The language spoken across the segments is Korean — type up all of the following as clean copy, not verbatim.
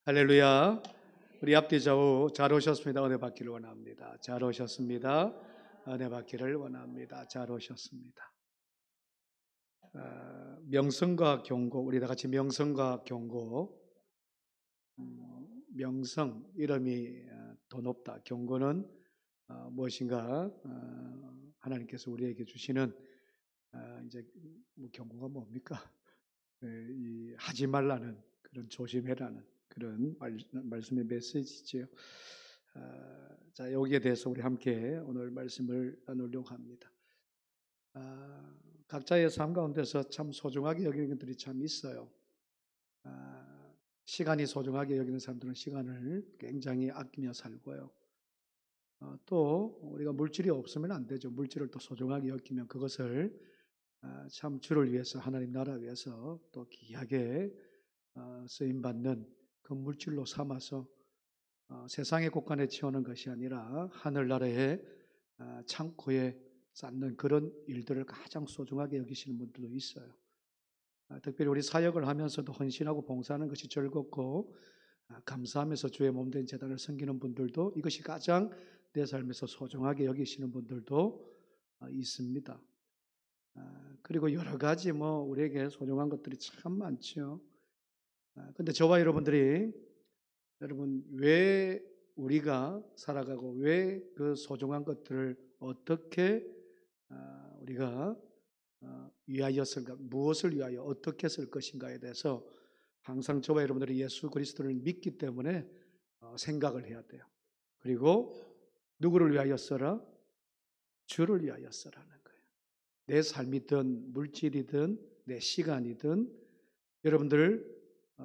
할렐루야. 우리 앞뒤 좌우 잘 오셨습니다. 은혜 받기를 원합니다. 잘 오셨습니다. 은혜 받기를 원합니다. 잘 오셨습니다. 명성과 경고, 우리 다 같이 명성과 경고. 명성, 이름이 더 높다. 경고는 무엇인가 하나님께서 우리에게 주시는 이제 경고가 뭡니까? 하지 말라는 그런 조심해라는 그런 말씀의 메시지지요. 자, 여기에 대해서 우리 함께 오늘 말씀을 나누려고 합니다. 각자의 삶 가운데서 참 소중하게 여기는 것들이 참 있어요. 시간이 소중하게 여기는 사람들은 시간을 굉장히 아끼며 살고요. 또 우리가 물질이 없으면 안 되죠. 물질을 또 소중하게 여기면 그것을 참 주를 위해서, 하나님 나라 위해서 또 귀하게 쓰임받는 그 물질로 삼아서 세상의 곳간에 채우는 것이 아니라 하늘나라의 창고에 쌓는 그런 일들을 가장 소중하게 여기시는 분들도 있어요. 특별히 우리 사역을 하면서도 헌신하고 봉사하는 것이 즐겁고 감사하면서 주의 몸된 제단을 섬기는 분들도 이것이 가장 내 삶에서 소중하게 여기시는 분들도 있습니다. 그리고 여러 가지 우리에게 소중한 것들이 참 많죠. 근데 저와 여러분들이 여러분 왜 우리가 살아가고 왜 그 소중한 것들을 어떻게 우리가 위하여 쓸까, 무엇을 위하여 어떻게 쓸 것인가에 대해서 항상 저와 여러분들이 예수 그리스도를 믿기 때문에 생각을 해야 돼요. 그리고 누구를 위하여 써라? 주를 위하여 써라는 거예요. 내 삶이든 물질이든 내 시간이든 여러분들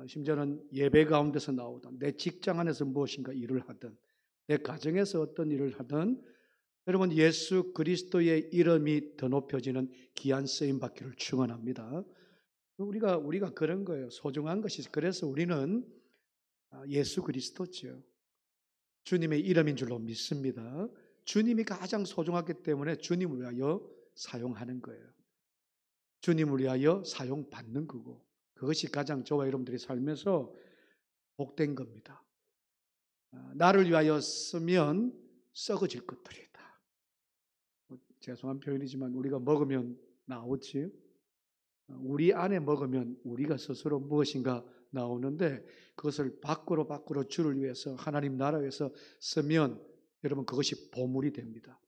심지어는 예배 가운데서 나오든 내 직장 안에서 무엇인가 일을 하든 내 가정에서 어떤 일을 하든 여러분 예수 그리스도의 이름이 더 높여지는 귀한 쓰임 받기를 축원합니다. 우리가 그런 거예요. 소중한 것이. 그래서 우리는 예수 그리스도죠. 주님의 이름인 줄로 믿습니다. 주님이 가장 소중하기 때문에 주님을 위하여 사용하는 거예요. 주님을 위하여 사용받는 거고 그것이 가장 저와 여러분들이 살면서 복된 겁니다. 나를 위하여 쓰면 썩어질 것들이다. 죄송한 표현이지만 우리가 먹으면 나오지. 우리 안에 먹으면 우리가 스스로 무엇인가 나오는데 그것을 밖으로 주를 위해서 하나님 나라 위해서 쓰면 여러분 그것이 보물이 됩니다.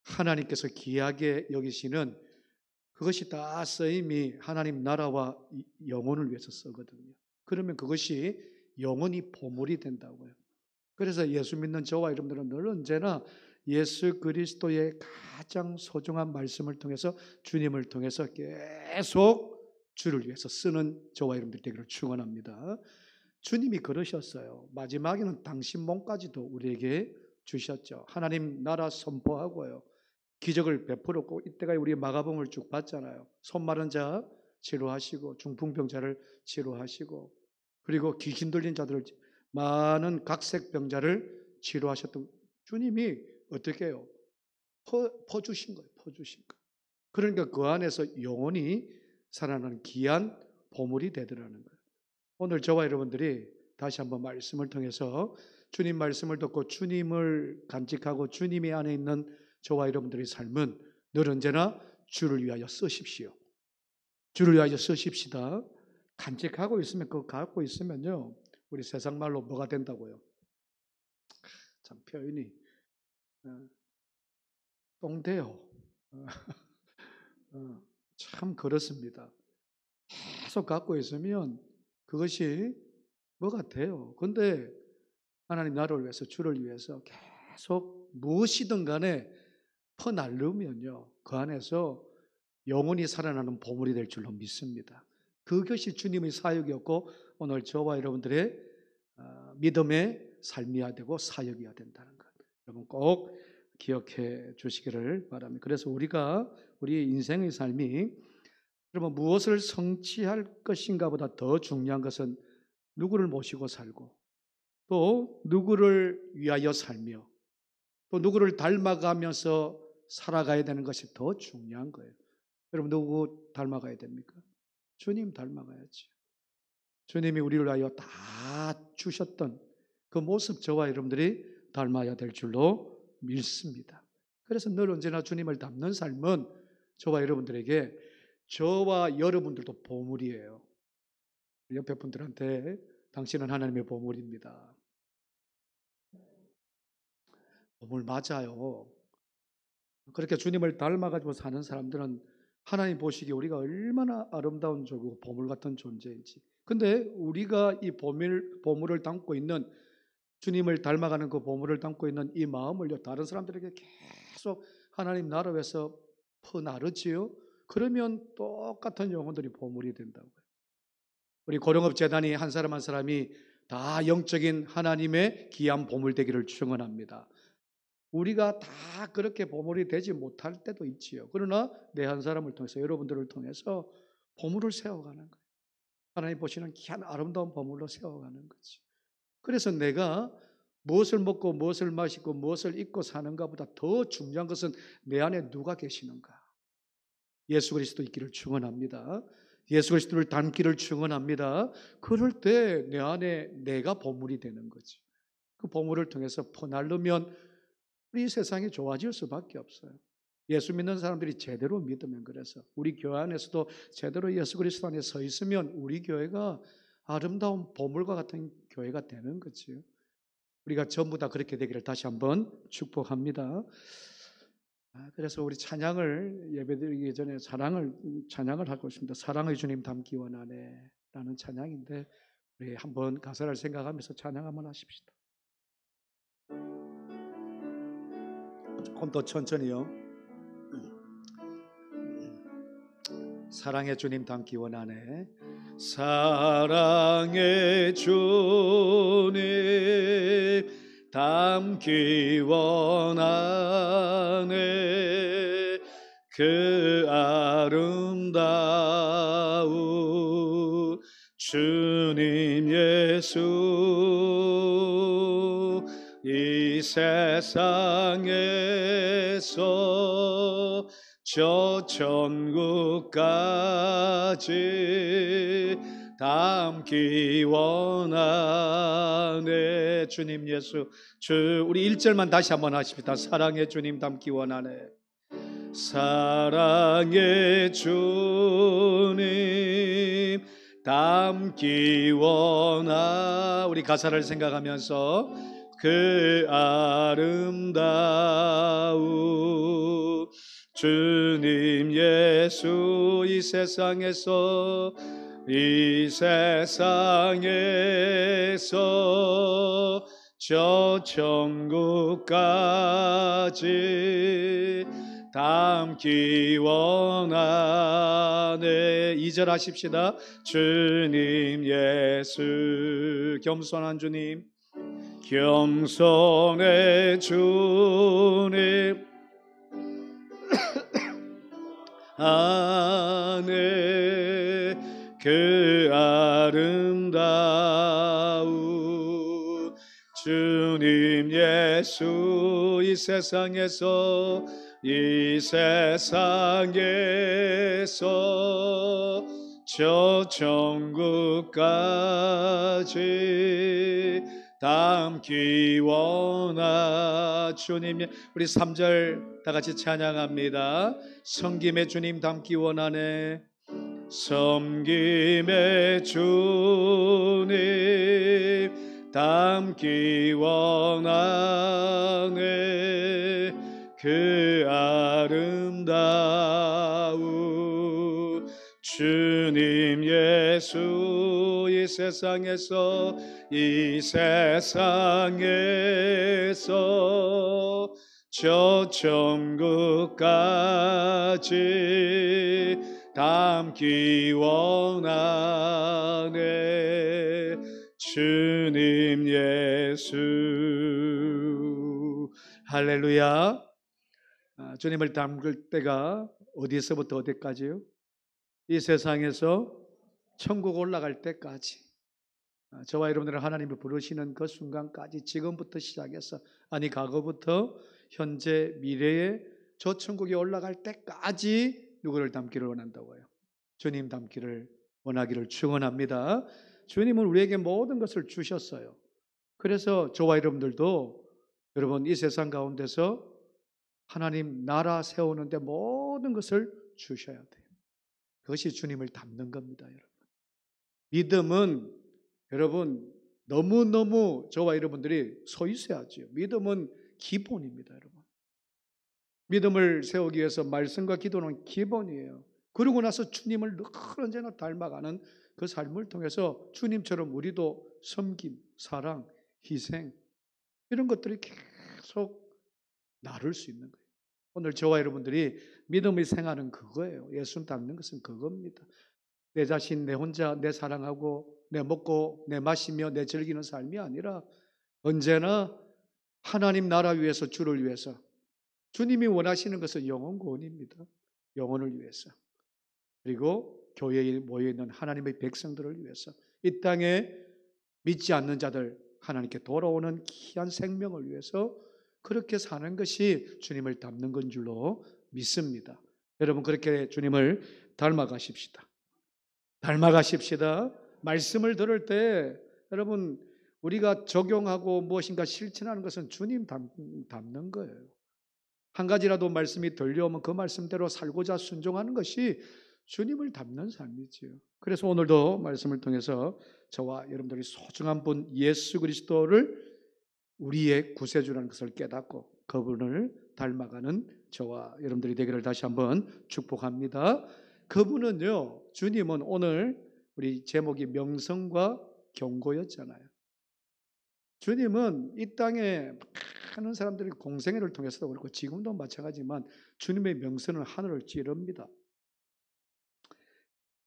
하나님께서 귀하게 여기시는 그것이 다 쓰임이 하나님 나라와 영혼을 위해서 쓰거든요. 그러면 그것이 영원히 보물이 된다고요. 그래서 예수 믿는 저와 여러분들은 늘 언제나 예수 그리스도의 가장 소중한 말씀을 통해서 주님을 통해서 계속 주를 위해서 쓰는 저와 여러분들 되기를 축원합니다. 주님이 그러셨어요. 마지막에는 당신 몸까지도 우리에게 주셨죠. 하나님 나라 선포하고요. 기적을 베풀었고 이때가 우리 마가복음을 쭉 봤잖아요. 손 마른 자 치료하시고 중풍병자를 치료하시고 그리고 귀신 들린 자들을 많은 각색 병자를 치료하셨던 주님이 어떻게 해요? 퍼주신 거예요. 퍼주신 거. 그러니까 그 안에서 영혼이 살아나는 귀한 보물이 되더라는 거예요. 오늘 저와 여러분들이 다시 한번 말씀을 통해서 주님 말씀을 듣고 주님을 간직하고 주님이 안에 있는 저와 여러분들의 삶은 늘 언제나 주를 위하여 쓰십시오. 주를 위하여 쓰십시다. 간직하고 있으면 그거 갖고 있으면요. 우리 세상 말로 뭐가 된다고요? 참 표현이 똥돼요. 참 그렇습니다. 계속 갖고 있으면 그것이 뭐가 돼요. 근데 하나님 나라를 위해서 주를 위해서 계속 무엇이든 간에 퍼날르면요. 그 안에서 영원히 살아나는 보물이 될 줄로 믿습니다. 그것이 주님의 사역이었고 오늘 저와 여러분들의 믿음의 삶이어야 되고 사역이어야 된다는 것. 여러분 꼭 기억해 주시기를 바랍니다. 그래서 우리 인생의 삶이 여러분 무엇을 성취할 것인가 보다 더 중요한 것은 누구를 모시고 살고 또 누구를 위하여 살며 또 누구를 닮아가면서 살아가야 되는 것이 더 중요한 거예요. 여러분 누구 닮아가야 됩니까? 주님 닮아가야지. 주님이 우리를 위하여 다 주셨던 그 모습 저와 여러분들이 닮아야 될 줄로 믿습니다. 그래서 늘 언제나 주님을 닮는 삶은 저와 여러분들에게, 저와 여러분들도 보물이에요. 옆에 분들한테 당신은 하나님의 보물입니다. 보물 맞아요. 그렇게 주님을 닮아가지고 사는 사람들은 하나님 보시기에 우리가 얼마나 아름다운 저고 보물 같은 존재인지. 근데 우리가 이 보물을 담고 있는, 주님을 닮아가는 그 보물을 담고 있는 이 마음을요, 다른 사람들에게 계속 하나님 나라 위해서 퍼나르지요. 그러면 똑같은 영혼들이 보물이 된다고요. 우리 고령업 재단이 한 사람 한 사람이 다 영적인 하나님의 귀한 보물 되기를 축원합니다. 우리가 다 그렇게 보물이 되지 못할 때도 있지요. 그러나 내 한 사람을 통해서, 여러분들을 통해서 보물을 세워가는 거예요. 하나님 보시는 귀한 아름다운 보물로 세워가는 거지. 그래서 내가 무엇을 먹고 무엇을 마시고 무엇을 입고 사는가보다 더 중요한 것은 내 안에 누가 계시는가. 예수 그리스도 있기를 축원합니다. 예수 그리스도를 닮기를 축원합니다. 그럴 때 내 안에 내가 보물이 되는 거지. 그 보물을 통해서 퍼나르면 우리 세상이 좋아질 수밖에 없어요. 예수 믿는 사람들이 제대로 믿으면, 그래서 우리 교회 안에서도 제대로 예수 그리스도 안에 서 있으면 우리 교회가 아름다운 보물과 같은 교회가 되는 거지요. 우리가 전부 다 그렇게 되기를 다시 한번 축복합니다. 그래서 우리 찬양을 예배드리기 전에 찬양을 하고 있습니다. 사랑의 주님 닮기 원하네 라는 찬양인데, 우리 한번 가사를 생각하면서 찬양 한번 하십시다. 조금 더 천천히요. 사랑의 주님 닮기 원하네. 사랑의 주님 닮기 원하네. 그 아름다운 주님 예수, 이 세상에서 저 천국까지 닮기 원하네. 주님 예수, 우리 1절만 다시 한번 하십니다. 사랑의 주님 닮기 원하네. 사랑의 주님 닮기 원하. 우리 가사를 생각하면서 그 아름다운 주님 예수, 이 세상에서 저 천국까지 닮기 원하네. 2절 하십시다. 주님 예수, 겸손한 주님, 겸손의 주님 안에 그 아름다운 주님 예수, 이 세상에서 저 천국까지 닮기 원하. 주님, 우리 3절 다 같이 찬양합니다. 섬김의 주님 닮기 원하네. 섬김의 주님 닮기 원하네. 그 아름다운 주님 예수, 이 세상에서 저 천국까지 닮기 원하네. 주님 예수. 할렐루야. 주님을 닮을 때가 어디서부터 어디까지요? 이 세상에서 천국 올라갈 때까지, 저와 여러분들을 하나님이 부르시는 그 순간까지, 지금부터 시작해서, 아니 과거부터 현재 미래에 저 천국에 올라갈 때까지 누구를 닮기를 원한다고요? 주님 닮기를 원하기를 축원합니다. 주님은 우리에게 모든 것을 주셨어요. 그래서 저와 여러분들도 여러분 이 세상 가운데서 하나님 나라 세우는데 모든 것을 주셔야 돼요. 그것이 주님을 닮는 겁니다, 여러분. 믿음은 여러분 너무너무 저와 여러분들이 서 있어야죠. 믿음은 기본입니다, 여러분. 믿음을 세우기 위해서 말씀과 기도는 기본이에요. 그러고 나서 주님을 늘 언제나 닮아가는 그 삶을 통해서 주님처럼 우리도 섬김, 사랑, 희생 이런 것들이 계속 나를 수 있는 거예요. 오늘 저와 여러분들이 믿음의 생활은 그거예요. 예수 닮는 것은 그겁니다. 내 자신, 내 혼자, 내 사랑하고, 내 먹고, 내 마시며, 내 즐기는 삶이 아니라 언제나 하나님 나라 위해서, 주를 위해서 주님이 원하시는 것은 영혼 구원입니다. 영혼을 위해서. 그리고 교회에 모여있는 하나님의 백성들을 위해서 이 땅에 믿지 않는 자들 하나님께 돌아오는 귀한 생명을 위해서 그렇게 사는 것이 주님을 닮는 건 줄로 믿습니다. 여러분 그렇게 주님을 닮아가십시다. 닮아가십시다. 말씀을 들을 때 여러분 우리가 적용하고 무엇인가 실천하는 것은 주님 닮는 거예요. 한 가지라도 말씀이 들려오면 그 말씀대로 살고자 순종하는 것이 주님을 닮는 삶이지요. 그래서 오늘도 말씀을 통해서 저와 여러분들이 소중한 분 예수 그리스도를 우리의 구세주라는 것을 깨닫고 그분을 닮아가는 저와 여러분들이 되기를 다시 한번 축복합니다. 그분은요, 주님은 오늘 우리 제목이 명성과 경고였잖아요. 주님은 이 땅에 많은 사람들이 공생애를 통해서도 그렇고 지금도 마찬가지지만 주님의 명성은 하늘을 찌릅니다.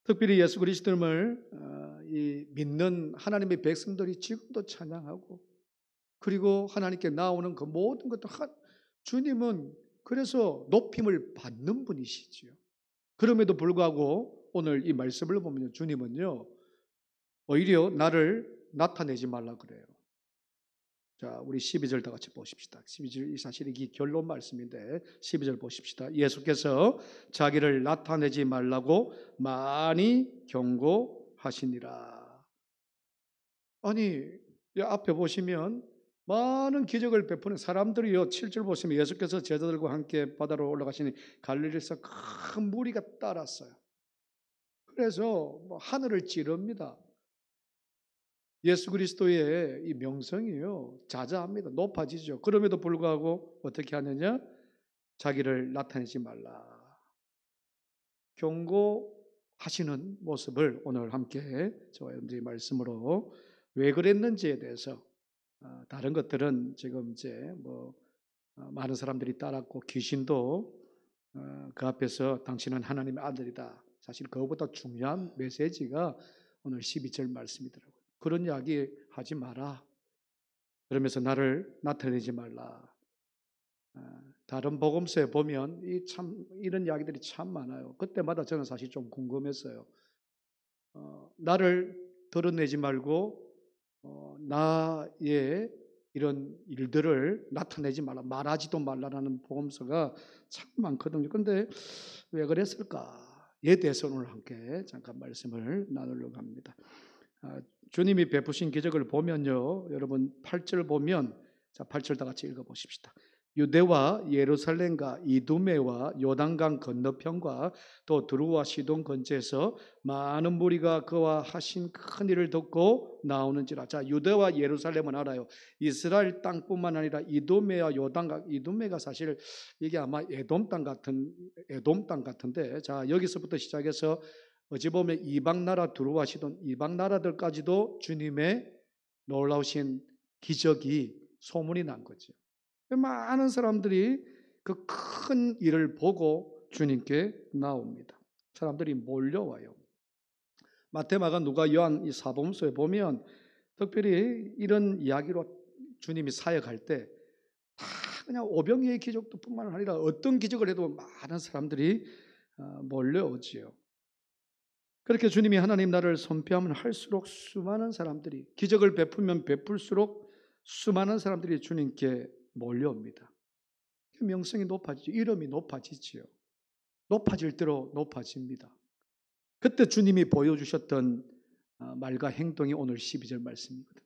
특별히 예수 그리스도를 믿는 하나님의 백성들이 지금도 찬양하고 그리고 하나님께 나오는 그 모든 것도 주님은 그래서 높임을 받는 분이시지요. 그럼에도 불구하고 오늘 이 말씀을 보면 주님은요 오히려 나를 나타내지 말라 그래요. 자, 우리 12절 다 같이 보십시다. 12절 사실 이게 결론 말씀인데 12절 보십시다. 예수께서 자기를 나타내지 말라고 많이 경고하시니라. 아니 앞에 보시면 많은 기적을 베푸는 사람들이요 7절 보시면 예수께서 제자들과 함께 바다로 올라가시니 갈릴리에서 큰 무리가 따랐어요. 그래서 하늘을 찌릅니다. 예수 그리스도의 이 명성이요 자자합니다. 높아지죠. 그럼에도 불구하고 어떻게 하느냐? 자기를 나타내지 말라. 경고하시는 모습을 오늘 함께 저와 여러분들이 말씀으로 왜 그랬는지에 대해서 다른 것들은 지금 이제 많은 사람들이 따랐고 귀신도 그 앞에서 당신은 하나님의 아들이다. 사실 그것보다 중요한 메시지가 오늘 12절 말씀이더라고요. 그런 이야기 하지 마라. 그러면서 나를 나타내지 말라. 다른 복음서에 보면 이런 이야기들이 참 많아요. 그때마다 저는 사실 좀 궁금했어요. 나를 드러내지 말고 나의 이런 일들을 나타내지 말라, 말하지도 말라라는 복음서가 참 많거든요. 그런데 왜 그랬을까에 대해서 오늘 함께 잠깐 말씀을 나누려고 합니다. 주님이 베푸신 기적을 보면요, 여러분 8절 보면, 자 8절 다 같이 읽어보십시다. 유대와 예루살렘과 이두메와 요단강 건너편과 또 두루와 시돈 근처에서 많은 무리가 그와 하신 큰 일을 듣고 나오는지라. 자, 유대와 예루살렘은 알아요. 이스라엘 땅뿐만 아니라 이두메와 요단강, 이두메가 사실 이게 아마 에돔 땅 같은데, 자 여기서부터 시작해서 어찌 보면 이방 나라 두루와 시돈 이방 나라들까지도 주님의 놀라우신 기적이 소문이 난 거죠. 많은 사람들이 그 큰 일을 보고 주님께 나옵니다. 사람들이 몰려와요. 마태, 마가, 누가, 요한 이 사복음서에 보면 특별히 이런 이야기로 주님이 사역할 때 다 그냥 오병이의 기적도 뿐만 아니라 어떤 기적을 해도 많은 사람들이 몰려오지요. 그렇게 주님이 하나님 나라를 선포하면 할수록 수많은 사람들이 기적을 베풀면 베풀수록 수많은 사람들이 주님께 몰려옵니다. 명성이 높아지죠. 이름이 높아지지요. 높아질 대로 높아집니다. 그때 주님이 보여주셨던 말과 행동이 오늘 12절 말씀이거든요.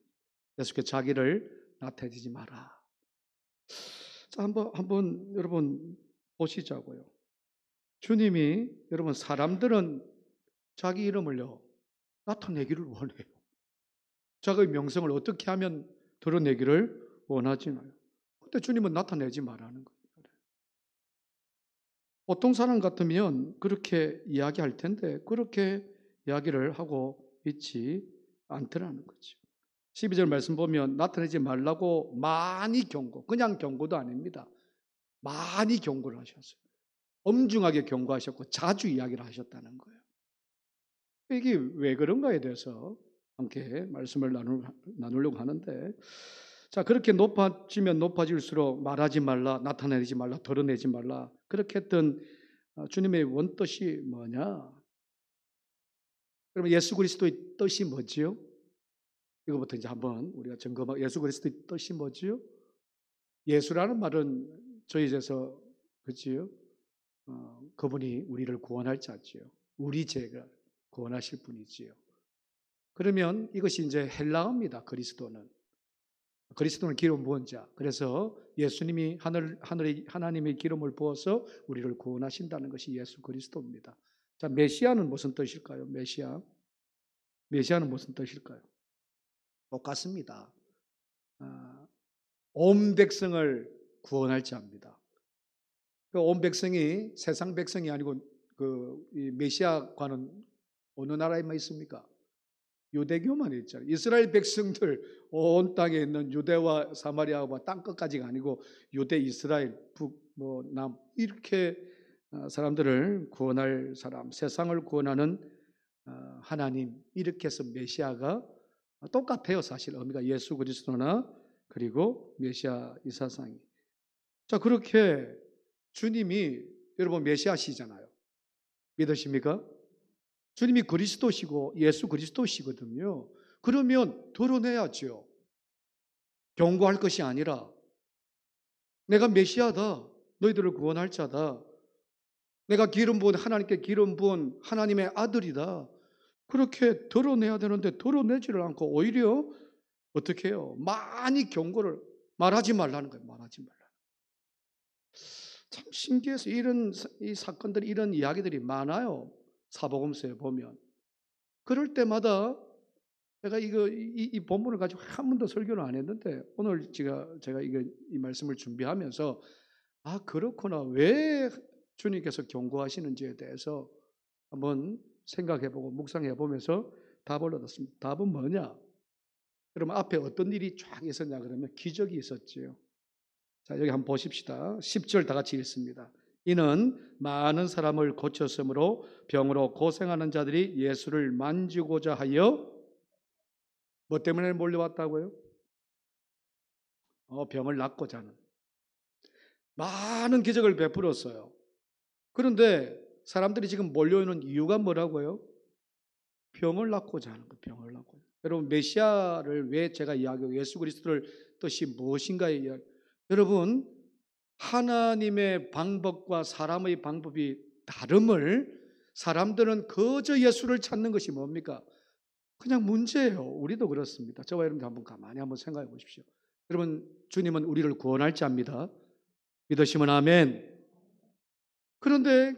계속해서 자기를 나타내지 마라. 자, 한번 여러분 보시자고요. 주님이 여러분 사람들은 자기 이름을요 나타내기를 원해요. 자기의 명성을 어떻게 하면 드러내기를 원하지나요? 근데 주님은 나타내지 말라는 거예요. 보통 사람 같으면 그렇게 이야기할 텐데 그렇게 이야기를 하고 있지 않더라는 거죠. 12절 말씀 보면 나타내지 말라고 많이 경고, 그냥 경고도 아닙니다. 많이 경고를 하셨어요. 엄중하게 경고하셨고 자주 이야기를 하셨다는 거예요. 이게 왜 그런가에 대해서 함께 말씀을 나누려고 하는데, 자, 그렇게 높아지면 높아질수록 말하지 말라, 나타내지 말라, 드러내지 말라, 그렇게 했던 주님의 원뜻이 뭐냐? 그러면 예수 그리스도의 뜻이 뭐지요? 이거부터 이제 한번 우리가 점검하고, 예수 그리스도의 뜻이 뭐지요? 예수라는 말은 저희 에서 그렇지요? 그분이 우리를 구원할 자지요. 우리 죄가 구원하실 분이지요. 그러면 이것이 이제 헬라어입니다. 그리스도는 기름 부은 자. 그래서 예수님이 하나님의 기름을 부어서 우리를 구원하신다는 것이 예수 그리스도입니다. 자, 메시아는 무슨 뜻일까요? 메시아는 무슨 뜻일까요? 똑같습니다. 온 백성을 구원할 자입니다. 그 온 백성이 세상 백성이 아니고 이 메시아과는 어느 나라에만 있습니까? 유대교만 있잖아요. 이스라엘 백성들 온 땅에 있는 유대와 사마리아와 땅끝까지가 아니고 유대, 이스라엘, 북, 남 이렇게 사람들을 구원할 사람, 세상을 구원하는 하나님, 이렇게 해서 메시아가 똑같아요. 사실 의미가 예수 그리스도나 그리고 메시아 이 사상이. 자, 그렇게 주님이 여러분 메시아시잖아요. 믿으십니까? 주님이 그리스도시고 예수 그리스도시거든요. 그러면 드러내야죠. 경고할 것이 아니라 내가 메시아다, 너희들을 구원할 자다, 내가 하나님께 기름 부은 하나님의 아들이다, 그렇게 드러내야 되는데 드러내지를 않고 오히려 어떻게 해요? 많이 경고를 말하지 말라는 거예요. 말하지 말라. 참 신기해서 이 사건들, 이런 이야기들이 많아요. 사복음서에 보면. 그럴 때마다 제가 이 본문을 가지고 한 번도 설교를 안 했는데 오늘 제가 이 말씀을 준비하면서 그렇구나, 왜 주님께서 경고하시는지에 대해서 한번 생각해보고 묵상해보면서 답을 얻었습니다. 답은 뭐냐? 그러면 앞에 어떤 일이 쫙 있었냐 그러면 기적이 있었지요. 자, 여기 한번 보십시다. 10절 다 같이 읽습니다. 이는 많은 사람을 고쳤으므로 병으로 고생하는 자들이 예수를 만지고자 하여, 뭐 때문에 몰려왔다고요? 병을 낫고자 하는. 많은 기적을 베풀었어요. 그런데 사람들이 지금 몰려오는 이유가 뭐라고요? 병을 낫고자 하는 거예요. 병을 낫고. 여러분, 메시아를 왜 제가 이야기하고 예수 그리스도를 뜻이 무엇인가에 여러분, 하나님의 방법과 사람의 방법이 다름을 사람들은 그저 예수를 찾는 것이 뭡니까? 그냥 문제예요. 우리도 그렇습니다. 저와 여러분들 한번 가만히 한번 생각해 보십시오. 여러분, 주님은 우리를 구원할 자입니다. 믿으시면 아멘. 그런데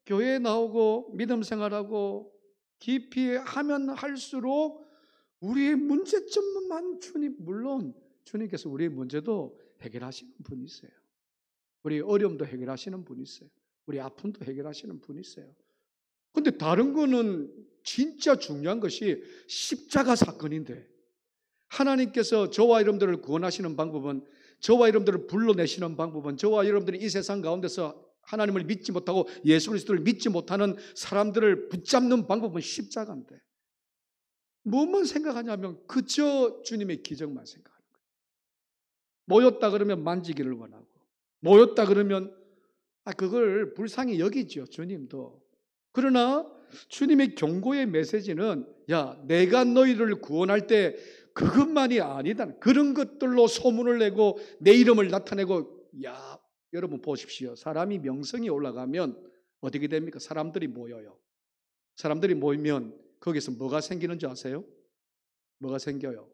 교회에 나오고 믿음 생활하고 깊이 하면 할수록 우리의 문제점만 물론 주님께서 우리의 문제도 해결하시는 분이세요. 우리 어려움도 해결하시는 분이세요. 우리 아픔도 해결하시는 분이세요. 그런데 다른 거는 진짜 중요한 것이 십자가 사건인데, 하나님께서 저와 여러분들을 구원하시는 방법은, 저와 여러분들을 불러내시는 방법은, 저와 여러분들이 이 세상 가운데서 하나님을 믿지 못하고 예수 그리스도를 믿지 못하는 사람들을 붙잡는 방법은 십자가인데, 뭐만 생각하냐면 그저 주님의 기적만 생각하는 거예요. 모였다 그러면 만지기를 원하고, 모였다 그러면 그걸 불쌍히 여기죠, 주님도. 그러나 주님의 경고의 메시지는, 야, 내가 너희를 구원할 때 그것만이 아니다. 그런 것들로 소문을 내고 내 이름을 나타내고, 야, 여러분 보십시오. 사람이 명성이 올라가면 어떻게 됩니까? 사람들이 모여요. 사람들이 모이면 거기서 뭐가 생기는 줄 아세요? 뭐가 생겨요?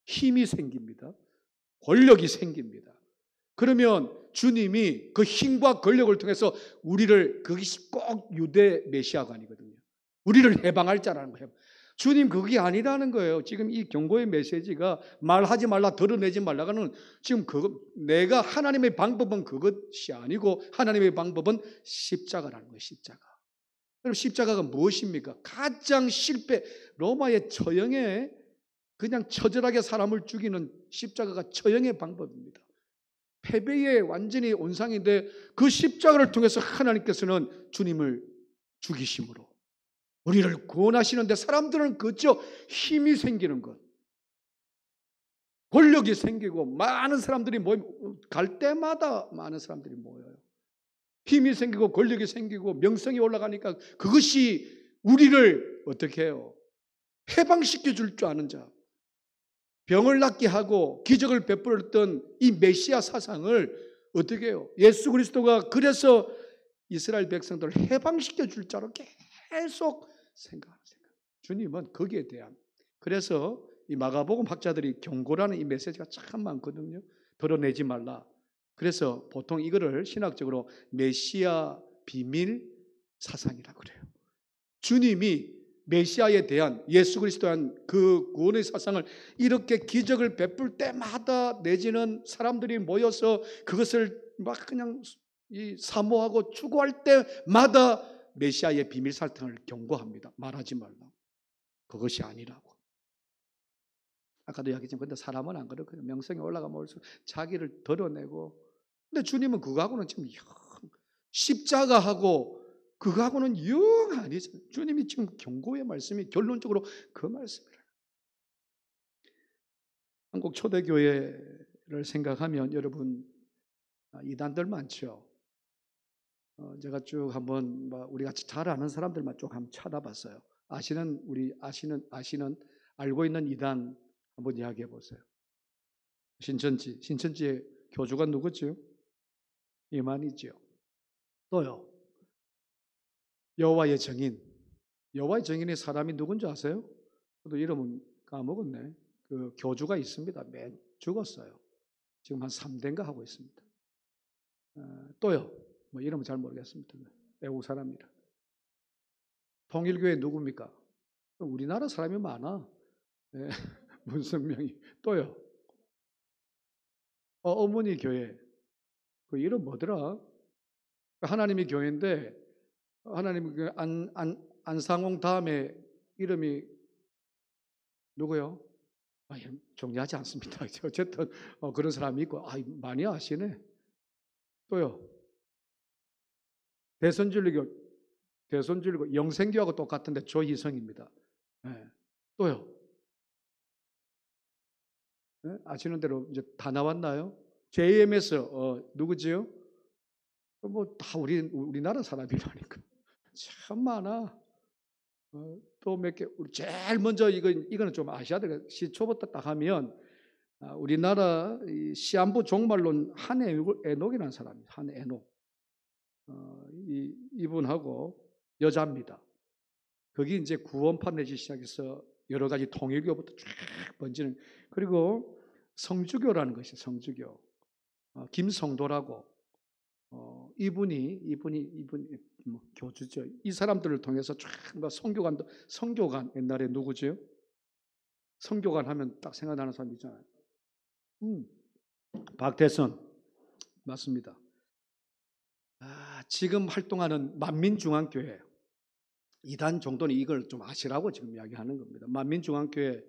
힘이 생깁니다. 권력이 생깁니다. 그러면 주님이 그 힘과 권력을 통해서 우리를, 그것이 꼭 유대 메시아가 아니거든요. 우리를 해방할 자라는 거예요. 주님 그게 아니라는 거예요. 지금 이 경고의 메시지가 말하지 말라, 드러내지 말라가는, 지금 그거, 내가 하나님의 방법은 그것이 아니고 하나님의 방법은 십자가라는 거예요. 십자가. 그럼 십자가가 무엇입니까? 가장 실패, 로마의 처형에 그냥 처절하게 사람을 죽이는 십자가가 처형의 방법입니다. 패배의 완전히 온상인데 그 십자가를 통해서 하나님께서는 주님을 죽이심으로 우리를 구원하시는데, 사람들은 그저 힘이 생기는 것, 권력이 생기고 많은 사람들이 갈 때마다 많은 사람들이 모여요. 힘이 생기고 권력이 생기고 명성이 올라가니까 그것이 우리를 어떻게 해요? 해방시켜 줄 줄 아는 자, 병을 낫게 하고 기적을 베풀었던 이 메시아 사상을 어떻게 해요? 예수 그리스도가 그래서 이스라엘 백성들을 해방시켜 줄 자로 계속 생각하는 생각. 주님은 거기에 대한, 그래서 이 마가복음 학자들이 경고라는 이 메시지가 참 많거든요. 드러내지 말라. 그래서 보통 이거를 신학적으로 메시아 비밀 사상이라고 그래요. 주님이 메시아에 대한, 예수 그리스도에 대한 그 구원의 사상을 이렇게 기적을 베풀 때마다, 내지는 사람들이 모여서 그것을 막 그냥 사모하고 추구할 때마다 메시아의 비밀 사상을 경고합니다. 말하지 말라. 그것이 아니라고. 아까도 이야기했지만 근데 사람은 안 그렇거든요. 명성이 올라가면 올수록 자기를 드러내고. 근데 주님은 그거하고는 지금 십자가하고 그거하고는 영 아니죠. 주님이 지금 경고의 말씀이 결론적으로 그 말씀이에요. 한국 초대교회를 생각하면 여러분, 이단들 많죠. 제가 쭉 한번 우리가 잘 아는 사람들만 쭉 한번 찾아봤어요. 알고 있는 이단 한번 이야기해 보세요. 신천지의 교주가 누구죠? 이만희죠. 또요, 여호와의 증인. 여호와의 증인의 사람이 누군지 아세요? 저도 이름은 까먹었네. 그 교주가 있습니다. 죽었어요. 지금 한 3대인가 하고 있습니다. 또요, 이름은 잘 모르겠습니다. 외국 사람이라. 통일교회 누굽니까? 우리나라 사람이 많아. 네. 문성명이. 또요, 어머니 교회. 그 이름 뭐더라? 하나님의 교회인데, 하나님 안상홍 다음에 이름이 누구요? 정리하지 않습니다. 어쨌든 그런 사람이 있고, 많이 아시네. 또요, 대선진리교 영생교하고 똑같은데 조희성입니다. 네. 또요, 네? 아시는 대로 이제 다 나왔나요? JMS 누구지요? 다 우리나라 사람이라니까. 참 많아. 또 몇 개, 제일 먼저 이거는 좀 아셔야 돼요. 시초부터 딱 하면, 우리나라 시한부 종말론 한애녹이라는 사람입니다. 한애녹. 이분하고 여자입니다. 거기 이제 구원파 내지 시작해서 여러 가지 통일교부터 쫙 번지는, 그리고 성주교라는 것이 성주교. 김성도라고, 이분이 교주죠. 이 사람들을 통해서 쫙 성교관 옛날에 누구죠? 성교관 하면 딱 생각나는 사람 있잖아요. 박태선 맞습니다. 지금 활동하는 만민중앙교회 이단 정도는 이걸 좀 아시라고 지금 이야기하는 겁니다. 만민중앙교회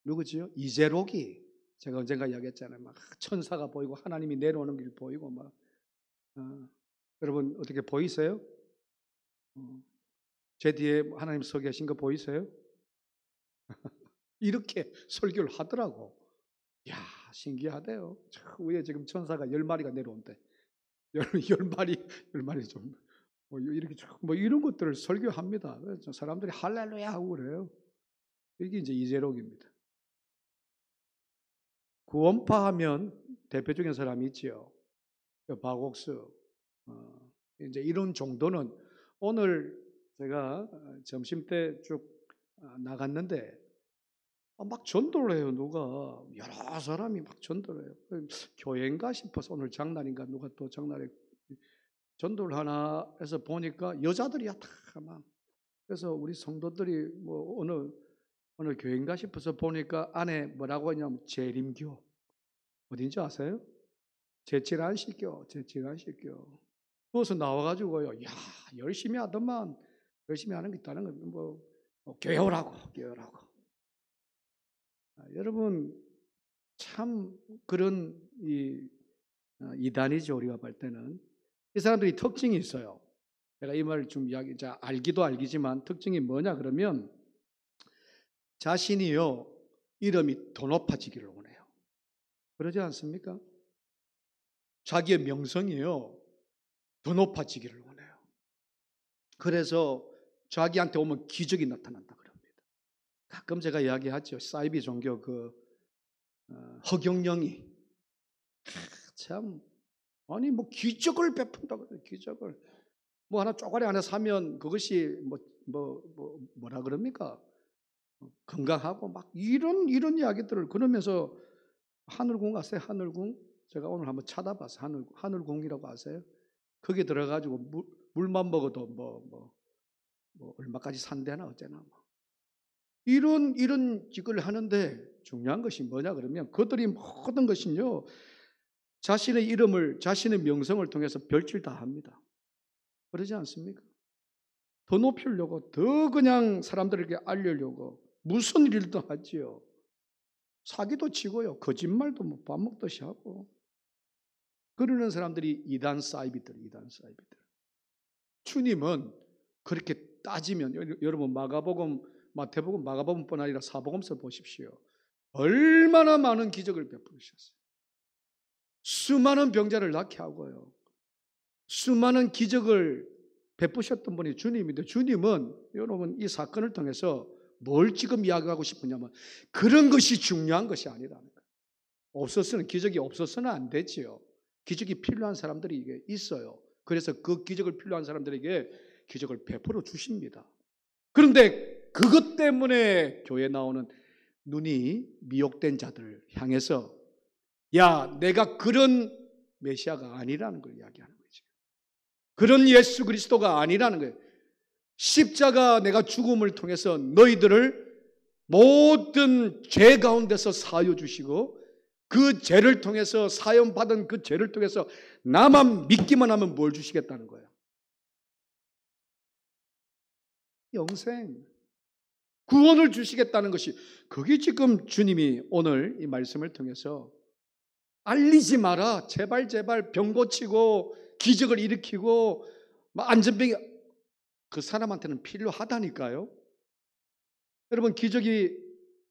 누구지요? 이재록이, 제가 언젠가 이야기했잖아요. 막 천사가 보이고 하나님이 내려오는 길 보이고 여러분 어떻게 보이세요? 제 뒤에 하나님 서 계신 거 보이세요? 이렇게 설교를 하더라고. 야, 신기하대요. 저 위에 지금 천사가 10마리가 내려온대. 10마리 좀 이렇게 이런 것들을 설교합니다. 사람들이 할렐루야 하고 그래요. 이게 이제 이재록입니다. 구원파 하면 대표적인 사람이 있지요. 박옥수. 이제 이런 정도는 오늘 제가 점심 때 쭉 나갔는데 막 전도를 해요. 누가 여러 사람이 막 전도를 해요. 교회인가 싶어서 오늘 장날인가 누가 또 장날에 전도를 하나 해서 보니까 여자들이야 다 막. 그래서 우리 성도들이 뭐 어느 교회인가 싶어서 보니까 안에 뭐라고 하냐면 재림교. 어딘지 아세요? 제칠안식교. 그래서 나와가지고요. 야, 열심히 하더만. 열심히 하는 게 있다는 건 교회 오라고. 여러분, 참 그런 이단이죠. 우리가 볼 때는. 이 사람들이 특징이 있어요. 제가 이 말을 좀 알기도 알기지만 특징이 뭐냐 그러면 자신이요. 이름이 더 높아지기를 원해요. 그러지 않습니까? 자기의 명성이요. 더 높아지기를 원해요. 그래서 자기한테 오면 기적이 나타난다 그럽니다. 가끔 제가 이야기하죠. 사이비 종교 허경영이 참 아니 기적을 베푼다 그래요. 기적을 하나 쪼가리 하나 사면 그것이 뭐라 그럽니까? 건강하고 막 이런 이야기들을 그러면서 하늘궁 아세요? 하늘궁 제가 오늘 한번 찾아봤어요. 하늘궁이라고 아세요? 거기 들어가지고 물만 먹어도 얼마까지 산대나 어쩌나 이런 짓을 하는데 중요한 것이 뭐냐 그러면 그들이 모든 것은요 자신의 이름을 자신의 명성을 통해서 별칠 다 합니다. 그러지 않습니까? 더 높이려고 더 그냥 사람들에게 알리려고 무슨 일도 하지요. 사기도 치고요. 거짓말도 밥 먹듯이 하고 그러는 사람들이 이단 사이비들. 주님은 그렇게 따지면 여러분 마가복음, 마태복음, 마가복음뿐 아니라 사복음서 보십시오. 얼마나 많은 기적을 베푸셨어요. 수많은 병자를 낫게 하고요. 수많은 기적을 베푸셨던 분이 주님인데 주님은 여러분 이 사건을 통해서 뭘 지금 이야기하고 싶으냐면 그런 것이 중요한 것이 아니라는 거예요. 기적이 없어서는 안 되지요. 기적이 필요한 사람들이 이게 있어요. 그래서 그 기적을 필요한 사람들에게 기적을 베풀어 주십니다. 그런데 그것 때문에 교회에 나오는 눈이 미혹된 자들을 향해서 야, 내가 그런 메시아가 아니라는 걸 이야기하는 거죠. 그런 예수 그리스도가 아니라는 거예요. 십자가 내가 죽음을 통해서 너희들을 모든 죄 가운데서 사하여 주시고 그 죄를 통해서 사형받은 그 죄를 통해서 나만 믿기만 하면 뭘 주시겠다는 거예요? 영생, 구원을 주시겠다는 것이 그게 지금 주님이 오늘 이 말씀을 통해서 알리지 마라. 제발 병 고치고 기적을 일으키고 안전병이 그 사람한테는 필요하다니까요. 여러분 기적이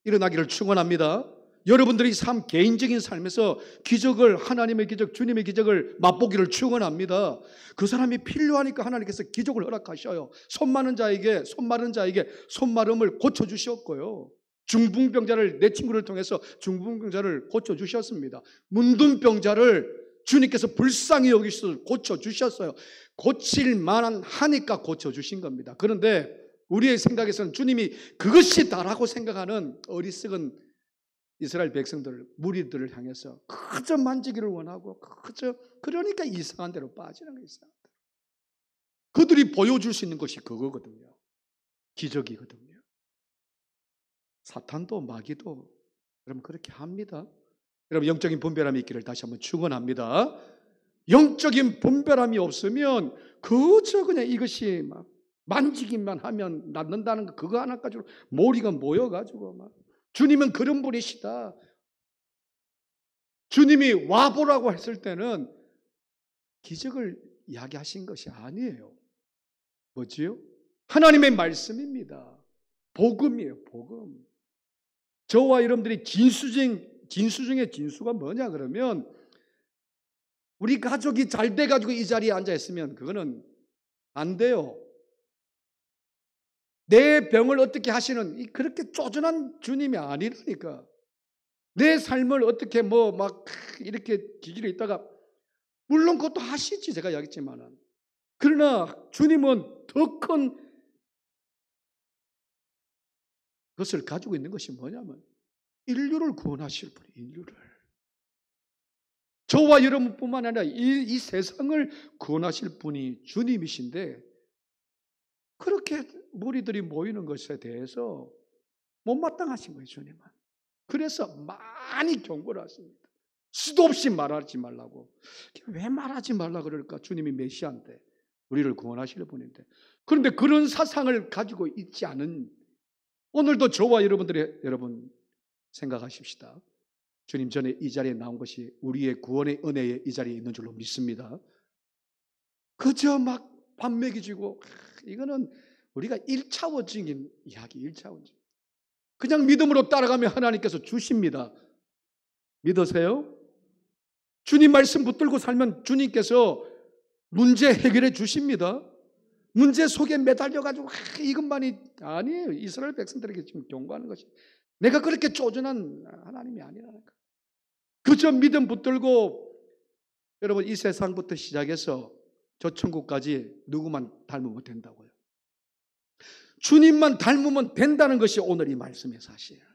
일어나기를 축원합니다. 여러분들이 개인적인 삶에서 기적을 하나님의 기적, 주님의 기적을 맛보기를 축원합니다. 그 사람이 필요하니까 하나님께서 기적을 허락하셔요. 손 마른 자에게 손마름을 고쳐주셨고요. 중풍병자를 내 친구를 통해서 중풍병자를 고쳐주셨습니다. 문둥병자를 주님께서 불쌍히 여기셔서 고쳐주셨어요. 고칠 만한 하니까 고쳐주신 겁니다. 그런데 우리의 생각에서는 주님이 그것이 다라고 생각하는 어리석은 이스라엘 백성들, 무리들을 향해서 그저 만지기를 원하고 그러니까 이상한 데로 빠지는 거예요. 그들이 보여줄 수 있는 것이 그거거든요. 기적이거든요. 사탄도 마귀도 여러분 그렇게 합니다. 여러분 영적인 분별함이 있기를 다시 한번 축원합니다. 영적인 분별함이 없으면 그저 그냥 이것이 막 만지기만 하면 낫는다는 거 그거 하나 가지고 몰이가 모여가지고 막 주님은 그런 분이시다. 주님이 와보라고 했을 때는 기적을 이야기하신 것이 아니에요. 뭐지요? 하나님의 말씀입니다. 복음이에요. 복음. 저와 여러분들이 진수 중에 진수가 뭐냐 그러면 우리 가족이 잘 돼가지고 이 자리에 앉아 있으면 그거는 안 돼요. 내 병을 어떻게 하시는 그렇게 쪼잔한 주님이 아니라니까. 내 삶을 어떻게 이렇게 기기로 있다가 물론 그것도 하시지 제가 이야기했지만은 그러나 주님은 더 큰 그것을 가지고 있는 것이 뭐냐면 인류를 구원하실 분이 인류를. 저와 여러분뿐만 아니라 이 세상을 구원하실 분이 주님이신데 그렇게 무리들이 모이는 것에 대해서 못마땅하신 거예요, 주님은. 그래서 많이 경고를 하십니다. 수도 없이 말하지 말라고. 왜 말하지 말라 그럴까? 주님이 메시아인데, 우리를 구원하실 분인데. 그런데 그런 사상을 가지고 있지 않은 오늘도 저와 여러분 생각하십시다. 주님 전에 이 자리에 나온 것이 우리의 구원의 은혜에 이 자리에 있는 줄로 믿습니다. 그저 막 밥 먹이주고 이거는 우리가 1차원적인 이야기, 1차원적. 그냥 믿음으로 따라가면 하나님께서 주십니다. 믿으세요? 주님 말씀 붙들고 살면 주님께서 문제 해결해 주십니다. 문제 속에 매달려가지고 이것만이 아니에요. 이스라엘 백성들에게 지금 경고하는 것이 내가 그렇게 쪼전한 하나님이 아니라는 거예요. 그저 믿음 붙들고 여러분 이 세상부터 시작해서 저 천국까지 누구만 닮으면 된다고요. 주님만 닮으면 된다는 것이 오늘 이 말씀의 사실이에요.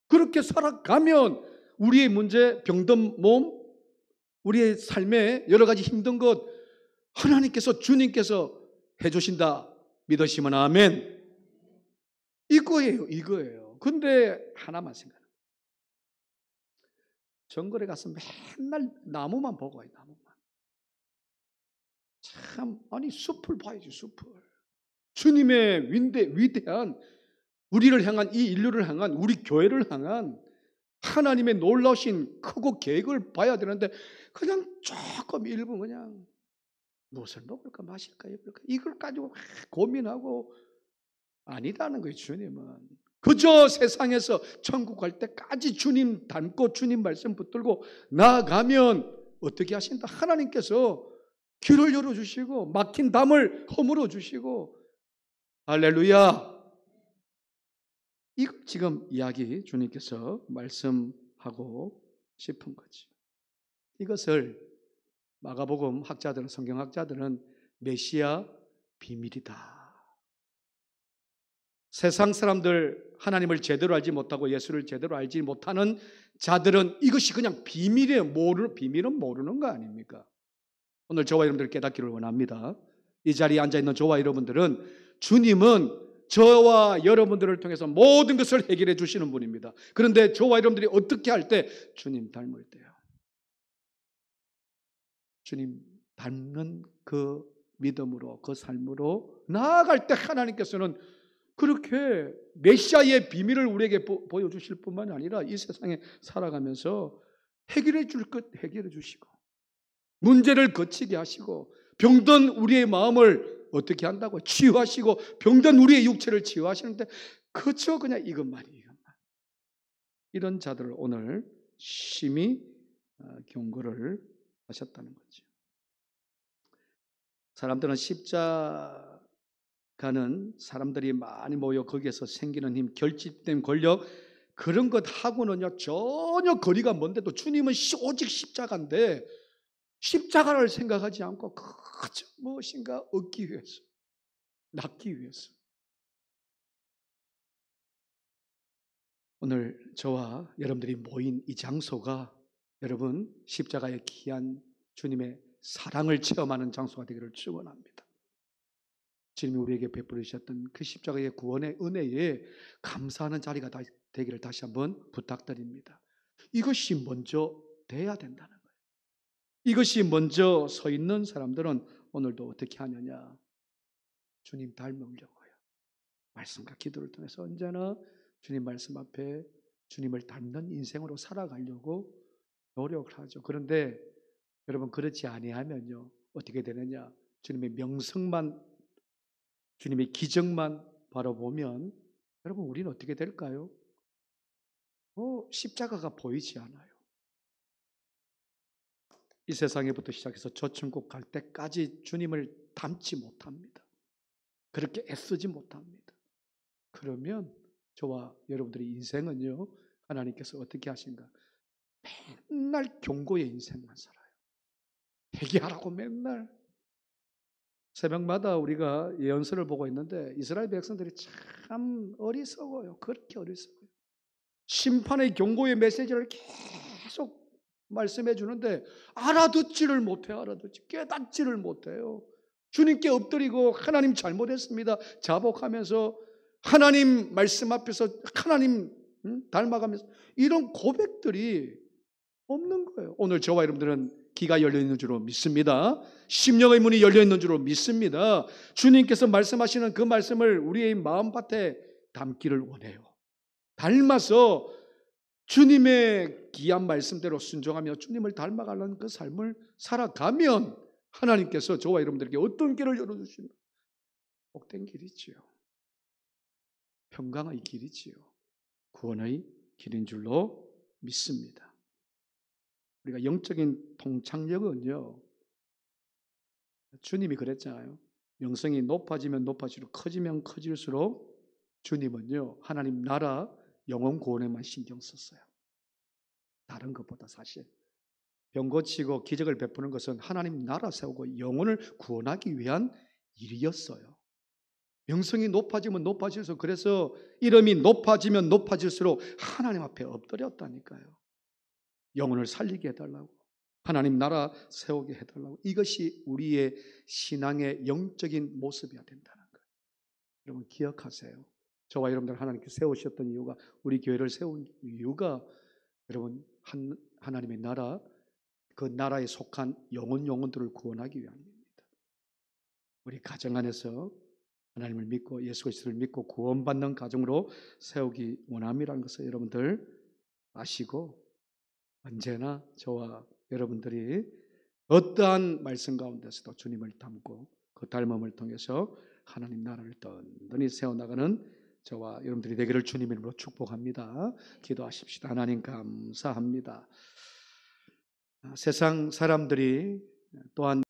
그렇게 살아가면 우리의 문제, 병든 몸, 우리의 삶에 여러 가지 힘든 것 하나님께서 주님께서 해주신다 믿으시면 아멘. 이거예요. 근데 하나만 생각해요. 정글에 가서 맨날 나무만 보고 와요. 나무만. 참 아니 숲을 봐야지 숲을. 주님의 위대한 우리를 향한 이 인류를 향한 우리 교회를 향한 하나님의 놀라우신 크고 계획을 봐야 되는데 그냥 조금 일부 그냥 무엇을 먹을까 마실까 입을까 이걸 가지고 고민하고 아니다는 거예요. 주님은 그저 세상에서 천국 갈 때까지 주님 닮고 주님 말씀 붙들고 나아가면 어떻게 하신다? 하나님께서 길을 열어주시고 막힌 담을 허물어 주시고 할렐루야. 이걸 지금 이야기 주님께서 말씀하고 싶은 거지. 이것을 마가복음 학자들은 성경학자들은 메시아 비밀이다. 세상 사람들 하나님을 제대로 알지 못하고 예수를 제대로 알지 못하는 자들은 이것이 그냥 비밀이에요. 비밀은 모르는 거 아닙니까? 오늘 저와 여러분들 깨닫기를 원합니다. 이 자리에 앉아있는 저와 여러분들은 주님은 저와 여러분들을 통해서 모든 것을 해결해 주시는 분입니다. 그런데 저와 여러분들이 어떻게 할 때 주님 닮을 때요. 주님 닮는 그 믿음으로 그 삶으로 나아갈 때 하나님께서는 그렇게 메시아의 비밀을 우리에게 보여주실 뿐만 아니라 이 세상에 살아가면서 해결해 줄 것 해결해 주시고 문제를 거치게 하시고 병든 우리의 마음을 어떻게 한다고 치유하시고 병든 우리의 육체를 치유하시는데 그저 그냥 이것만이 이런 자들을 오늘 심히 경고를 하셨다는 거죠. 사람들은 십자가는 사람들이 많이 모여 거기에서 생기는 힘, 결집된 권력 그런 것하고는요 전혀 거리가 먼데도 주님은 오직 십자가인데 십자가를 생각하지 않고 그저 무엇인가 얻기 위해서 낫기 위해서 오늘 저와 여러분들이 모인 이 장소가 여러분 십자가의 귀한 주님의 사랑을 체험하는 장소가 되기를 축원합니다. 주님이 우리에게 베풀어 주셨던 그 십자가의 구원의 은혜에 감사하는 자리가 되기를 다시 한번 부탁드립니다. 이것이 먼저 돼야 된다는 거예요. 이것이 먼저 서 있는 사람들은 오늘도 어떻게 하느냐? 주님 닮으려고요. 말씀과 기도를 통해서 언제나 주님 말씀 앞에 주님을 닮는 인생으로 살아가려고 노력을 하죠. 그런데 여러분 그렇지 아니하면요 어떻게 되느냐? 주님의 명성만 주님의 기적만 바라보면 여러분 우리는 어떻게 될까요? 십자가가 보이지 않아요. 이 세상에부터 시작해서 저 천국 갈 때까지 주님을 닮지 못합니다. 그렇게 애쓰지 못합니다. 그러면 저와 여러분들의 인생은요 하나님께서 어떻게 하신가? 맨날 경고의 인생만 살아요. 회개하라고 맨날 새벽마다 우리가 예언서를 보고 있는데 이스라엘 백성들이 참 어리석어요. 그렇게 어리석어요. 심판의 경고의 메시지를 계속 말씀해 주는데 알아듣지를 못해요. 깨닫지를 못해요. 주님께 엎드리고 하나님 잘못했습니다 자복하면서 하나님 말씀 앞에서 하나님 닮아가면서 이런 고백들이 없는 거예요. 오늘 저와 여러분들은 귀가 열려 있는 줄로 믿습니다. 심령의 문이 열려 있는 줄로 믿습니다. 주님께서 말씀하시는 그 말씀을 우리의 마음밭에 담기를 원해요. 닮아서 주님의 귀한 말씀대로 순종하며 주님을 닮아가는 그 삶을 살아가면 하나님께서 저와 여러분들에게 어떤 길을 열어주십니까? 복된 길이지요. 평강의 길이지요. 구원의 길인 줄로 믿습니다. 우리가 영적인 통찰력은요, 주님이 그랬잖아요. 영성이 높아지면 높아질수록 커지면 커질수록 주님은요, 하나님 나라 영혼 구원에만 신경 썼어요. 다른 것보다 사실 병 고치고 기적을 베푸는 것은 하나님 나라 세우고 영혼을 구원하기 위한 일이었어요. 영성이 높아지면 높아질수록, 그래서 이름이 높아지면 높아질수록 하나님 앞에 엎드렸다니까요. 영혼을 살리게 해달라고, 하나님 나라 세우게 해달라고. 이것이 우리의 신앙의 영적인 모습이어야 된다는 거예요. 여러분 기억하세요. 저와 여러분들 하나님께 세우셨던 이유가, 우리 교회를 세운 이유가 여러분 하나님의 나라, 그 나라에 속한 영혼들을 구원하기 위함입니다. 우리 가정 안에서 하나님을 믿고 예수 그리스도를 믿고 구원받는 가정으로 세우기 원함이라는 것을 여러분들 아시고, 언제나 저와 여러분들이 어떠한 말씀 가운데서도 주님을 닮고 그 닮음을 통해서 하나님 나라를 든든히 세워나가는 저와 여러분들이 되기를 주님의 이름으로 축복합니다. 기도하십시다. 하나님 감사합니다. 세상 사람들이 또한